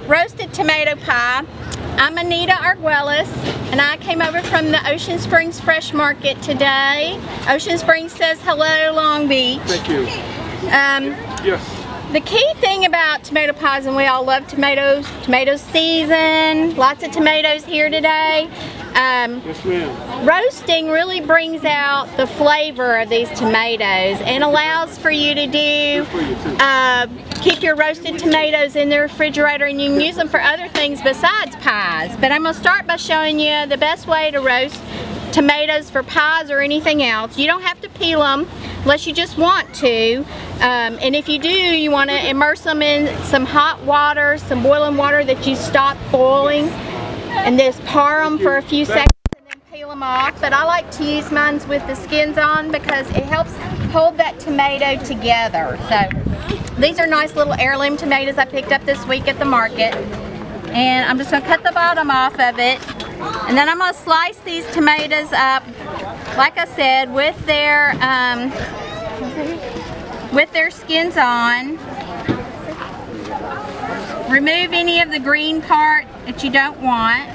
roasted tomato pie. I'm Anita Arguelles, and I came over from the Ocean Springs Fresh Market today. Ocean Springs says hello, Long Beach. Thank you. Yes. The key thing about tomato pies, and we all love tomatoes, tomato season, lots of tomatoes here today. Yes, ma'am. Roasting really brings out the flavor of these tomatoes and allows for you to do keep your roasted tomatoes in the refrigerator, and you can use them for other things besides pies. But I'm going to start by showing you the best way to roast tomatoes for pies or anything else. You don't have to peel them unless you just want to, and if you do, you want to immerse them in some hot water, some boiling water that you stop boiling, and just par them for a few seconds and then peel them off. But I like to use mine with the skins on because it helps hold that tomato together. So these are nice little heirloom tomatoes I picked up this week at the market, and I'm just going to cut the bottom off of it, and then I'm going to slice these tomatoes up, like I said, with their skins on. Remove any of the green part that you don't want.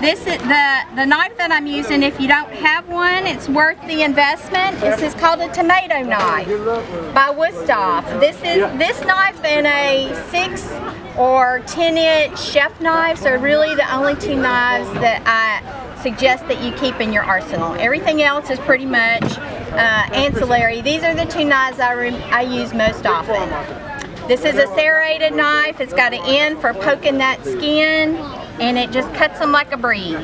This is the knife that I'm using. If you don't have one, it's worth the investment. This is called a tomato knife by Wusthof. This knife and a 6 or 10-inch chef knives are really the only two knives that I suggest that you keep in your arsenal. Everything else is pretty much ancillary. These are the two knives I use most often. This is a serrated knife. It's got an end for poking that skin, and it just cuts them like a breeze.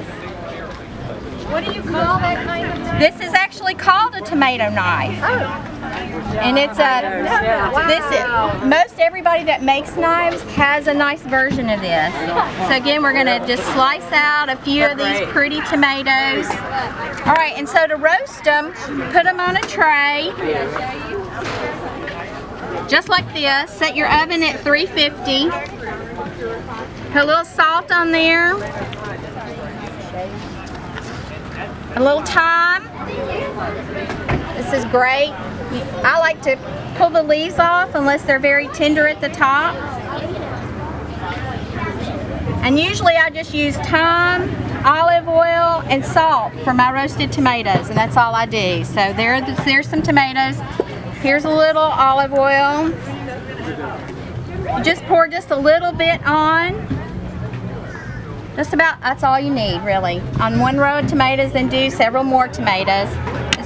What do you call that kind of knife? This is actually called a tomato knife. Oh. And it's most everybody that makes knives has a nice version of this. So again, we're going to just slice out a few of these pretty tomatoes. All right, and so to roast them, put them on a tray, just like this. Set your oven at 350. Put a little salt on there, a little thyme. This is great. I like to pull the leaves off unless they're very tender at the top. And usually I just use thyme, olive oil, and salt for my roasted tomatoes, and that's all I do. So there's some tomatoes. Here's a little olive oil. You just pour just a little bit on. Just about, that's all you need really. On one row of tomatoes, then do several more tomatoes.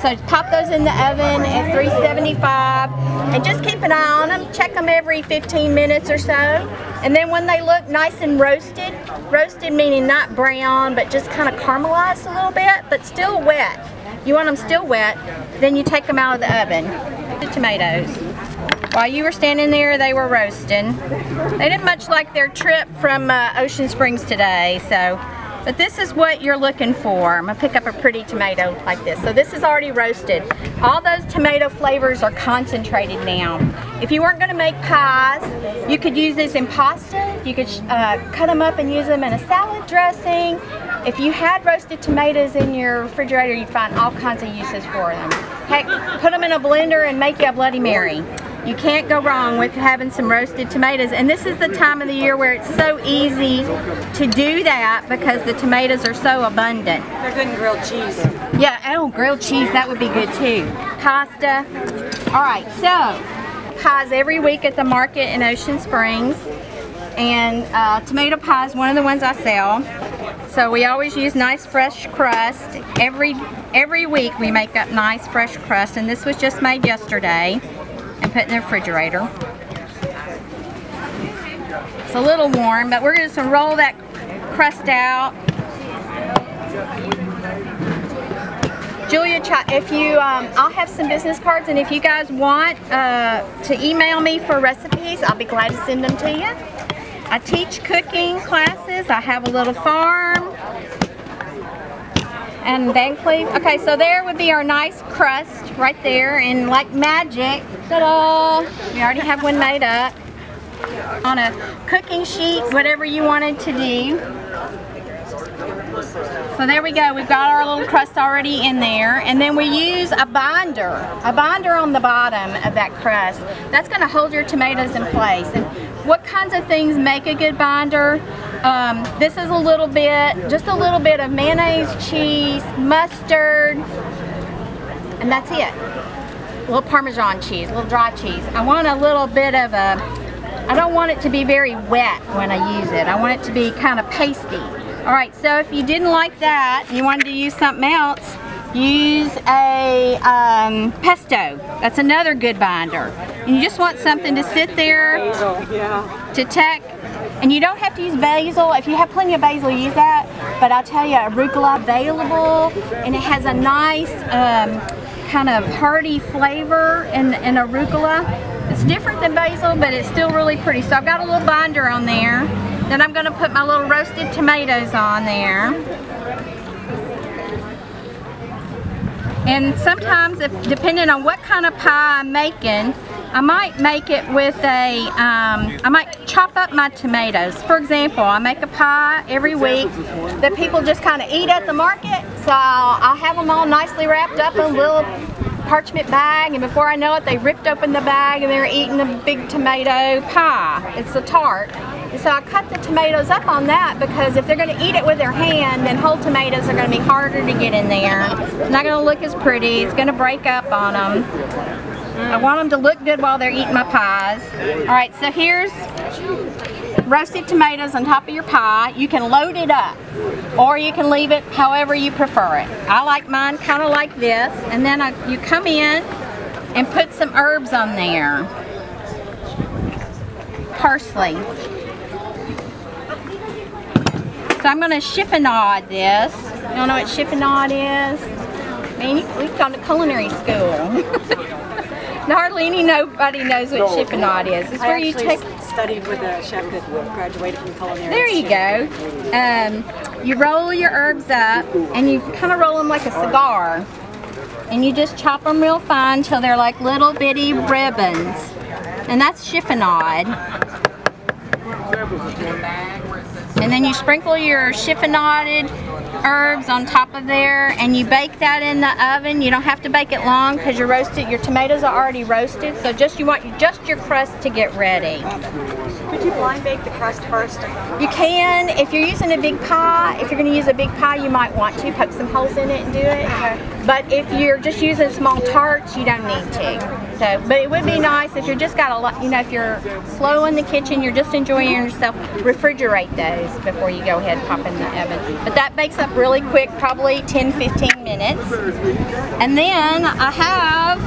So pop those in the oven at 375 and just keep an eye on them. Check them every 15 minutes or so. And then when they look nice and roasted, roasted meaning not brown, but just kind of caramelized a little bit, but still wet. You want them still wet, then you take them out of the oven. The tomatoes. While you were standing there, they were roasting. They didn't much like their trip from Ocean Springs today, so. But this is what you're looking for. I'm going to pick up a pretty tomato like this. So this is already roasted. All those tomato flavors are concentrated now. If you weren't going to make pies, you could use this in pasta. You could cut them up and use them in a salad dressing. If you had roasted tomatoes in your refrigerator, you'd find all kinds of uses for them. Heck, put them in a blender and make you a Bloody Mary. You can't go wrong with having some roasted tomatoes, and this is the time of the year where it's so easy to do that because the tomatoes are so abundant. They're good in grilled cheese. Yeah, oh, grilled cheese, that would be good too. Pasta. All right, so pies every week at the market in Ocean Springs, and tomato pie is one of the ones I sell. So we always use nice fresh crust. Every week we make up nice fresh crust, and this was just made yesterday and put in the refrigerator. It's a little warm, but we're just going to roll that crust out. Julia, if you, I'll have some business cards, and if you guys want to email me for recipes, I'll be glad to send them to you. I teach cooking classes. I have a little farm. And Van Cleve. Okay, so there would be our nice crust right there, and like magic, ta-da! We already have one made up on a cooking sheet, whatever you wanted to do. So there we go. We've got our little crust already in there, and then we use a binder on the bottom of that crust. That's going to hold your tomatoes in place. And what kinds of things make a good binder? This is just a little bit of mayonnaise, cheese, mustard, and that's it. A little Parmesan cheese, a little dry cheese. I want a little bit of I don't want it to be very wet when I use it. I want it to be kind of pasty. Alright, so if you didn't like that and you wanted to use something else, use a pesto. That's another good binder. And you just want something to sit there to tuck. And you don't have to use basil. If you have plenty of basil, use that. But I'll tell you, arugula available, and it has a nice kind of hearty flavor in arugula. It's different than basil, but it's still really pretty. So I've got a little binder on there. Then I'm going to put my little roasted tomatoes on there. And sometimes, depending on what kind of pie I'm making, I might make it with I might chop up my tomatoes. For example, I make a pie every week that people just kind of eat at the market. So I'll have them all nicely wrapped up in a little parchment bag, and before I know it, they ripped open the bag and they're eating a big tomato pie. It's a tart. And so I cut the tomatoes up on that, because if they're going to eat it with their hand, then whole tomatoes are going to be harder to get in there. It's not going to look as pretty. It's going to break up on them. I want them to look good while they're eating my pies. Alright, so here's roasted tomatoes on top of your pie. You can load it up, or you can leave it however you prefer it. I like mine kind of like this, and then you come in and put some herbs on there. Parsley. So I'm going to chiffonade this. You don't know what chiffonade is? Man, we've gone to culinary school. Hardly nobody knows what chiffonade is. It's where you studied with a chef that graduated from culinary. There you go. You roll your herbs up, and you kind of roll them like a cigar. And you just chop them real fine until they're like little bitty ribbons. And that's chiffonade. And then you sprinkle your chiffonaded herbs on top of there, and you bake that in the oven. You don't have to bake it long because your tomatoes are already roasted, so you want just your crust to get ready. Could you blind bake the crust first? You can. If you're using a big pie, if you're going to use a big pie, you might want to poke some holes in it and do it. Okay. But if you're just using small tarts, you don't need to. So, but it would be nice if you're just got a lot, if you're slow in the kitchen, you're just enjoying yourself, refrigerate those before you go ahead and pop in the oven. But that bakes up really quick, probably 10-15 minutes. And then I have